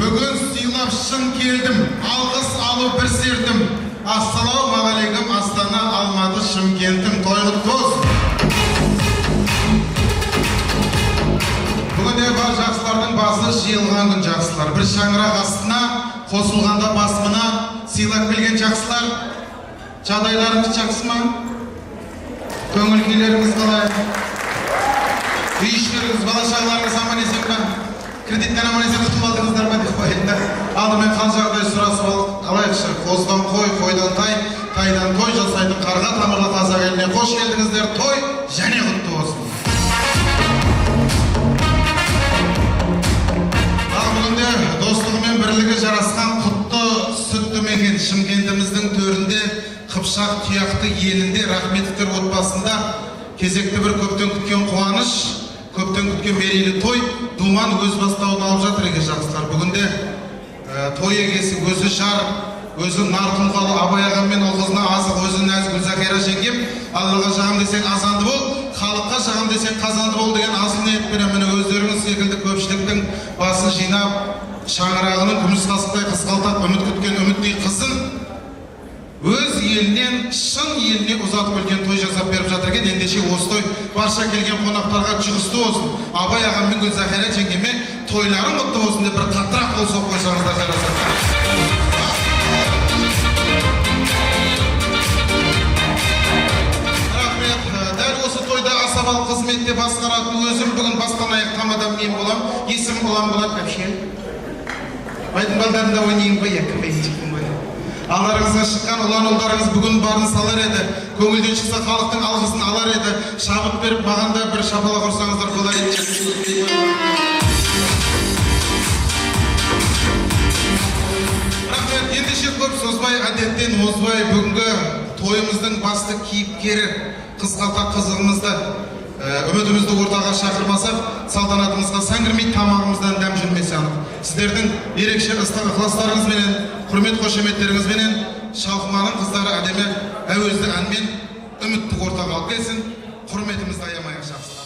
Бүгін сыйлап шын келдім, алғыс алу бір сердім. Ассалаумағалейкум, Астана, Алматы, Шымкентім, тойғыт тоз. Бүгінде бар жақсылардың басы жиылған күн жақсылар. Бір шаңырақ астына, қосылғанда басымына сыйлап келген жақсылар. Жағдайларыңыз жақсы ма? Көңіл күйлеріңіз қалай? Үй іштеріңіз, бала-шағаларыңыз аман есен ме? Кредиттен аман есен құтылып алдыңыздар ма деп қояйында. Алдымен қал жағдай сұрасып алайықшы. Қоздан қой, қойдан тай, тайдан той жасайтын қарға тамырлы қазақ еліне қош келдіңіздер. Той және құтты болсын. Бүгінде достығы мен бірлігі жарасқан құтты сүтті мекен Шымкентіміздің төрінде Қыпшақ тұяқты елінде Рахметовтер отбасында кезекті бір көптен күткен қуаныш, көптен күткен мерейлі той думан өз бастауын алып жатыр екен жақсылар. Бүгінде той егесі өзі жар, өзі нар тұлғалы Абай ағам мен ол қызына азық, өзі нәзік Гүлзахира жеңгем, Аллаға жағам десең азанды бол, халыққа жағам десең қазанды бол деген асыл ниетпен міне өздеріңіз секілді көпшіліктің басын жинап, шаңырағының күміс қасықтай қызғалтап үміт күткен үміттей қызын өз елінен шын еліне ұзатып үлкен той жасап беріп жатыр екен. Ендеше осы той барша келген қонақтарға жұғысты болсын. Абай ағам мен Гүлзахира жеңгеме тойларың құтты болсын деп бір қаттырақ қол соғып қойсаңыздар жарасады. Рахмет. Дәл осы тойда асабалы қызметте басқаратын өзім бүгін бастан аяқ тамадан мен болам. Есім болады әпше. Байдың балдарында ойнайын ғой, әкімбейін. Аларыңызға шыққан ұлан ұлдарыңыз бүгін барын салар еді. Көңілден шықса халықтың алғысын алар еді. Шабыт беріп мағанда бір шапалақ ұрсаңыздар болар еді. Рахмет, ендеше көп созбай, әдеттен озбай бүгінгі тойымыздың басты кейіпкері қызғалдақ қызығымызды үмітімізді ортаға шақырмасақ, салтанатымызға сан кірмей тамағымыздан дәм жүрмесе анық. Сіздердің ерекше ықыластарыңызбенен, құрмет қошеметтеріңізбенен Шалқыманың қыздары әдемі әуезді әнмен үмітті ортаға алып келсін. Құрметімізді аямайық жақсылар.